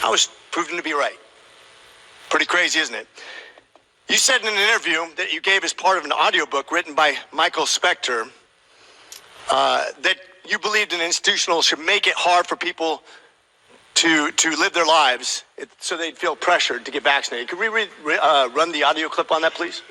I was proven to be right. Pretty crazy, isn't it? You said in an interview that you gave as part of an audiobook written by Michael Spector that you believed an institutional should make it hard for people to live their lives so they'd feel pressured to get vaccinated. Could we run the audio clip on that, please?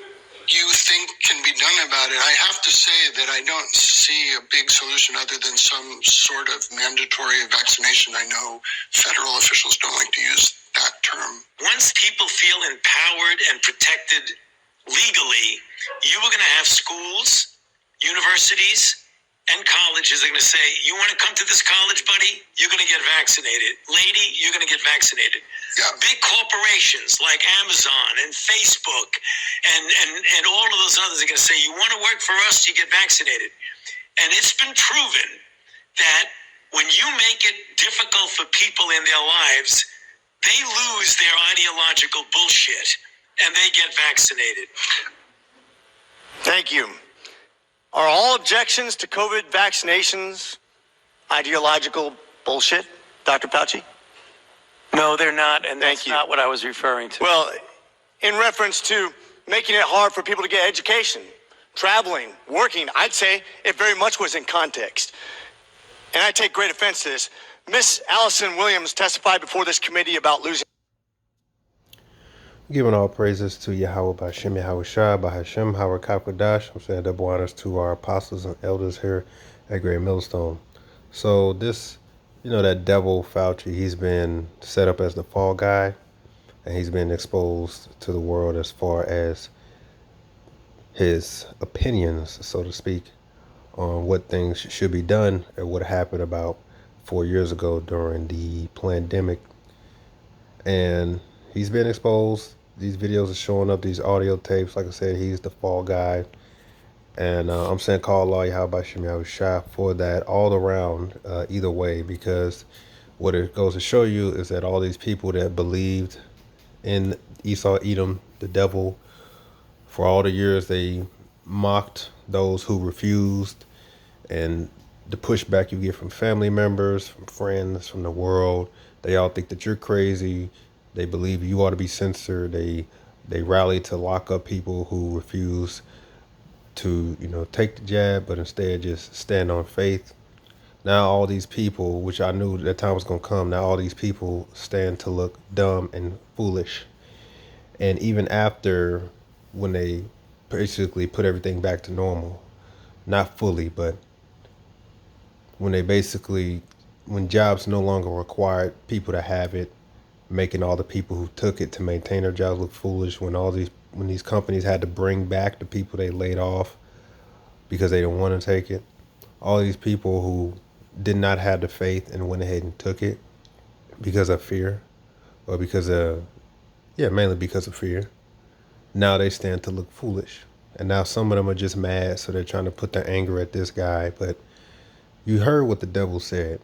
You think can be done about it. I have to say that I don't see a big solution other than some sort of mandatory vaccination. I know federal officials don't like to use that term. Once people feel empowered and protected legally, you are going to have schools, universities, and colleges are going to say, you want to come to this college, buddy? You're going to get vaccinated. Lady, you're going to get vaccinated. Yeah. Big corporations like Amazon and Facebook and all of those others are going to say, you want to work for us, you get vaccinated. And it's been proven that when you make it difficult for people in their lives, they lose their ideological bullshit and they get vaccinated. Thank you. Are all objections to COVID vaccinations ideological bullshit, Dr. Fauci? No, they're not, and Thank that's you. not what I was referring to. Well, in reference to making it hard for people to get education, traveling, working, I'd say it very much was in context. And I take great offense to this. Miss Allison Williams testified before this committee about losing. Giving all praises to Yahweh B'Hashem, Yahweh Shah, B'Hashem, Howard Kakwadash. I'm saying double honors to our apostles and elders here at Great Millstone. So this, that devil Fauci, he's been set up as the fall guy, and he's been exposed to the world as far as his opinions, so to speak, on what things should be done and what happened about 4 years ago during the pandemic. And he's been exposed. These videos are showing up, these audio tapes. Like I said, he's the fall guy. And I'm saying call Allah Yahweh Shem Shah for that all around, either way, because what it goes to show you is that all these people that believed in Esau, Edom, the devil, for all the years they mocked those who refused, and the pushback you get from family members, from friends, from the world. They all think that you're crazy. They believe you ought to be censored. They rally to lock up people who refuse to, take the jab, but instead just stand on faith. Now all these people, which I knew that time was going to come, now all these people stand to look dumb and foolish. And even after, when they basically put everything back to normal, not fully, but when jobs no longer required people to have it, making all the people who took it to maintain their jobs look foolish, when these companies had to bring back the people they laid off because they didn't want to take it. All these people who did not have the faith and went ahead and took it because of fear, or mainly because of fear. Now they stand to look foolish. And now some of them are just mad, so they're trying to put their anger at this guy. But you heard what the devil said.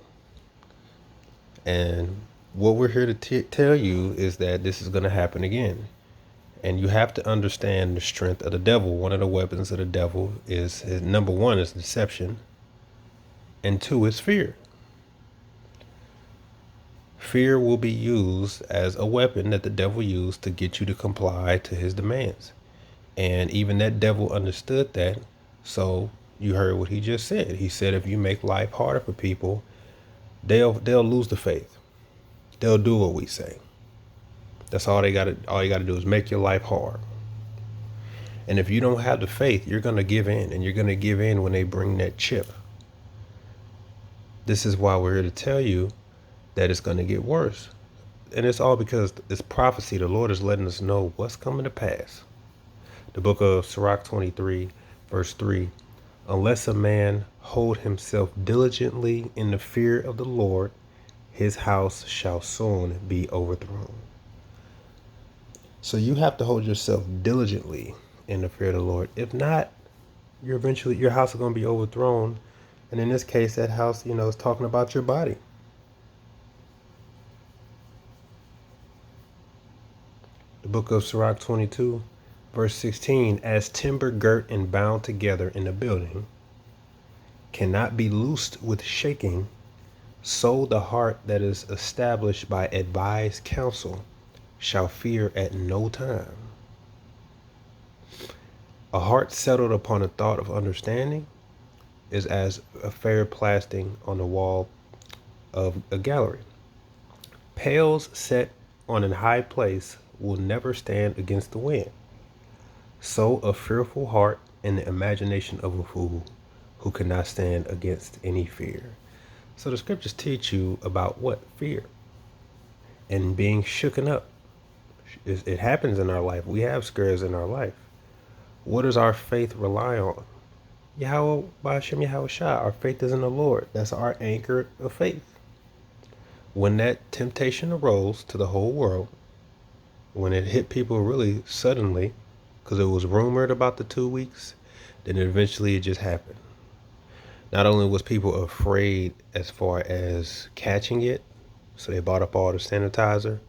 And what we're here to tell you is that this is going to happen again. And you have to understand the strength of the devil. One of the weapons of the devil is, number one, is deception. And two is fear. Fear will be used as a weapon that the devil used to get you to comply to his demands. And even that devil understood that. So you heard what he just said. He said if you make life harder for people, they'll lose the faith. They'll do what we say. That's all you got to do is make your life hard. And if you don't have the faith, you're going to give in, and you're going to give in when they bring that chip. This is why we're here to tell you that it's going to get worse. And it's all because it's prophecy. The Lord is letting us know what's coming to pass. The book of Sirach 23, verse 3. Unless a man hold himself diligently in the fear of the Lord, his house shall soon be overthrown. So you have to hold yourself diligently in the fear of the Lord. If not, your house is going to be overthrown. And in this case, that house, is talking about your body. The book of Sirach 22, verse 16, as timber girt and bound together in a building cannot be loosed with shaking, So the heart that is established by advised counsel shall fear at no time. A heart settled upon a thought of understanding is as a fair plastering on the wall of a gallery. Pales set on an high place will never stand against the wind. So a fearful heart in the imagination of a fool who cannot stand against any fear. So the scriptures teach you about what? Fear. And being shooken up. It happens in our life. We have scares in our life. What does our faith rely on? Yahweh Ba'ashem Yahweh Shah. Our faith is in the Lord. That's our anchor of faith. When that temptation arose to the whole world, when it hit people really suddenly, because it was rumored about the 2 weeks, then eventually it just happened. Not only was people afraid as far as catching it, so they bought up all the sanitizer,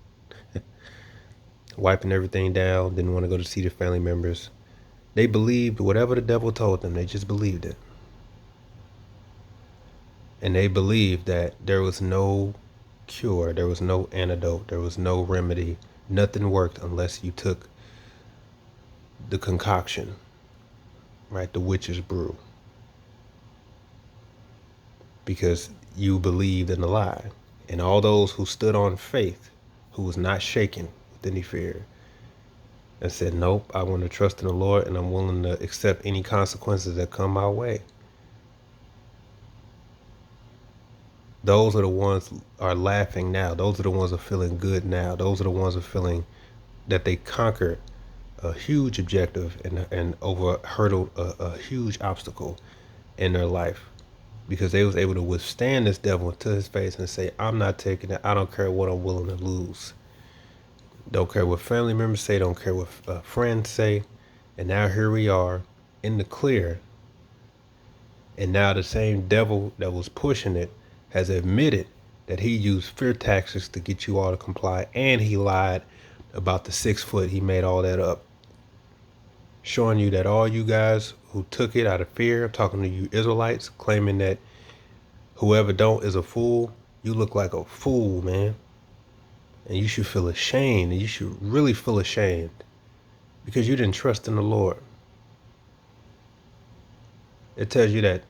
wiping everything down, didn't want to go to see their family members. They believed whatever the devil told them, they just believed it. And they believed that there was no cure, there was no antidote, there was no remedy. Nothing worked unless you took the concoction, right? The witch's brew. Because you believed in the lie. And all those who stood on faith, who was not shaken with any fear, and said, nope, I want to trust in the Lord and I'm willing to accept any consequences that come my way. Those are the ones are laughing now. Those are the ones are feeling good now. Those are the ones are feeling that they conquered a huge objective and hurdled a huge obstacle in their life, because they was able to withstand this devil to his face and say, I'm not taking it. I don't care what I'm willing to lose. Don't care what family members say. Don't care what friends say. And now here we are in the clear. And now the same devil that was pushing it has admitted that he used fear tactics to get you all to comply. And he lied about the 6 foot. He made all that up. Showing you that all you guys who took it out of fear, I'm talking to you Israelites, claiming that whoever don't is a fool. You look like a fool, man. And you should feel ashamed. And you should really feel ashamed because you didn't trust in the Lord. It tells you that,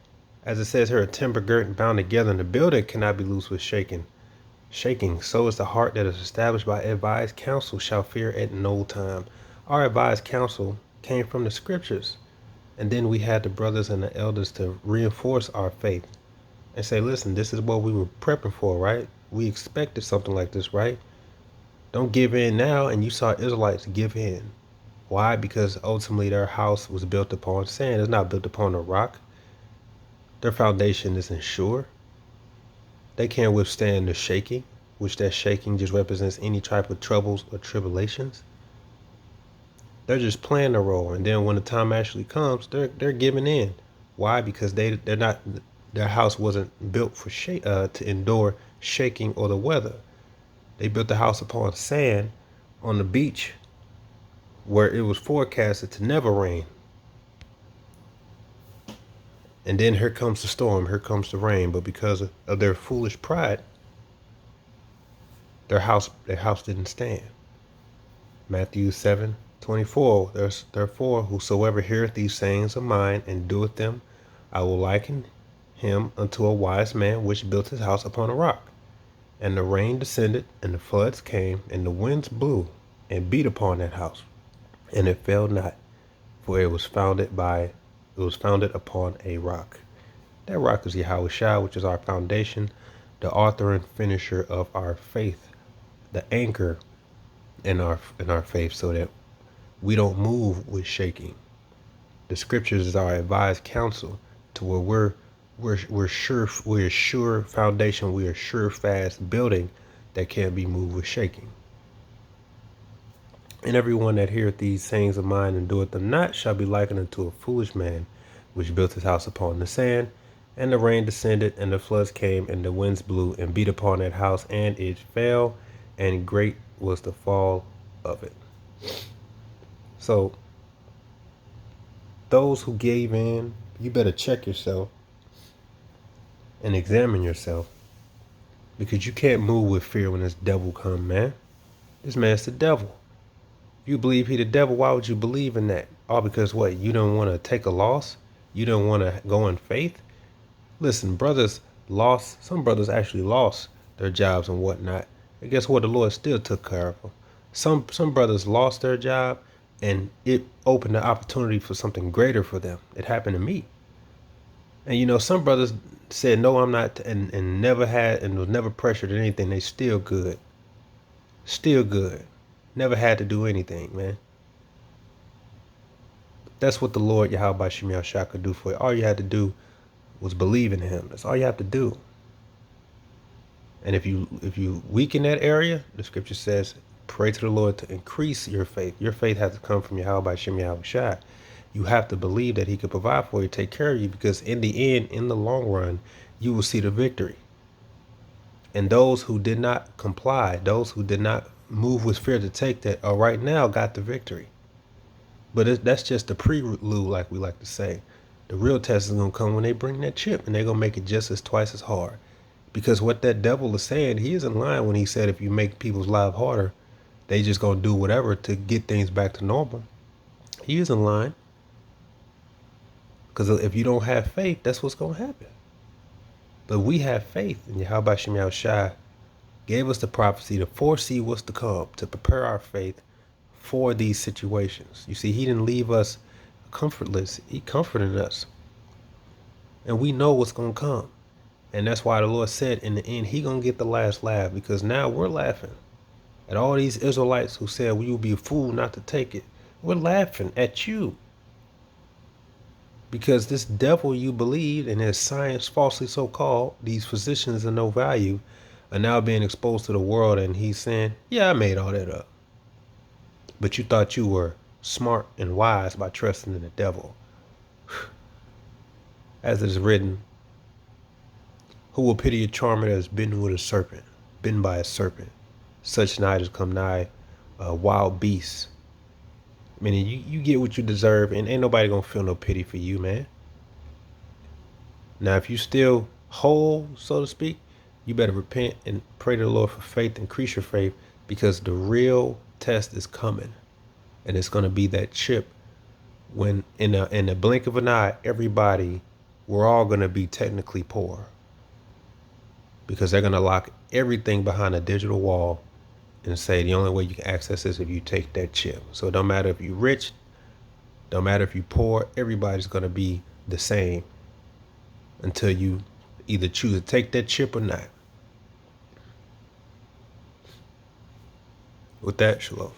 as it says here, a timber girt and bound together in the building cannot be loosed with shaking. So is the heart that is established by advised counsel shall fear at no time. Our advised counsel came from the scriptures. And then we had the brothers and the elders to reinforce our faith and say, listen, this is what we were prepping for, right? We expected something like this, right? Don't give in now. And you saw Israelites give in. Why? Because ultimately their house was built upon sand. It's not built upon a rock. Their foundation isn't sure. They can't withstand the shaking, which that shaking just represents any type of troubles or tribulations. They're just playing the role. And then when the time actually comes, they're giving in. Why? Because they're not, their house wasn't built for to endure shaking or the weather. They built the house upon sand on the beach where it was forecasted to never rain. And then here comes the storm, here comes the rain. But because of their foolish pride, their house didn't stand. Matthew 7:24. Therefore, whosoever heareth these sayings of mine and doeth them, I will liken him unto a wise man which built his house upon a rock. And the rain descended, and the floods came, and the winds blew, and beat upon that house, and it fell not, for it was founded upon a rock. That rock is Yahweh Shah, which is our foundation, the author and finisher of our faith, the anchor in our faith, so that we don't move with shaking. The scriptures is our advised counsel to where we're sure foundation, we are sure fast building that can't be moved with shaking. And everyone that heareth these sayings of mine and doeth them not shall be likened unto a foolish man which built his house upon the sand, and the rain descended, and the floods came, and the winds blew and beat upon that house, and it fell, and great was the fall of it. So those who gave in, you better check yourself and examine yourself Because you can't move with fear when this devil come, man. This man's the devil. If you believe he the devil, why would you believe in that? All because what? You don't want to take a loss? You don't want to go in faith? Listen, some brothers actually lost their jobs and whatnot. And guess what? The Lord still took care of them. Some brothers lost their job and it opened the opportunity for something greater for them. It happened to me. And some brothers said, no, I'm not, and never had, and was never pressured or anything. They still good. Still good. Never had to do anything, man. That's what the Lord Yahweh Shemel Shah could do for you. All you had to do was believe in him. That's all you have to do. And if you weaken that area, the scripture says, pray to the Lord to increase your faith. Your faith has to come from Yahweh Shemel Shah. You have to believe that he could provide for you, take care of you, because in the end, in the long run, you will see the victory. And those who did not comply, those who did not move with fear to take that, are right now got the victory. But that's just the prelude, like we like to say. The real test is going to come when they bring that chip, and they're going to make it twice as hard. Because what that devil is saying, he is in line when he said if you make people's lives harder, they just going to do whatever to get things back to normal. He is in line. Because if you don't have faith, that's what's going to happen. But we have faith, and Yahweh Shemel Shai gave us the prophecy to foresee what's to come, to prepare our faith for these situations. You see, he didn't leave us comfortless. He comforted us. And we know what's going to come. And that's why the Lord said in the end, he going to get the last laugh, because now we're laughing at all these Israelites who said, well, you'll be a fool not to take it. We're laughing at you. Because this devil you believed, and his science falsely so called, these physicians of no value, are now being exposed to the world, and he's saying, yeah, I made all that up. But you thought you were smart and wise by trusting in the devil. As it is written, who will pity a charmer that is bitten with a serpent, bitten by a serpent? Such night has come nigh wild beasts. Meaning you get what you deserve, and ain't nobody gonna feel no pity for you, man. Now, if you still whole, so to speak, you better repent and pray to the Lord for faith, increase your faith, because the real test is coming. And it's gonna be that chip when in the blink of an eye, we're all gonna be technically poor. Because they're gonna lock everything behind a digital wall and say the only way you can access this is if you take that chip. So it don't matter if you're rich, don't matter if you're poor, everybody's gonna be the same until you either choose to take that chip or not. With that, shalom.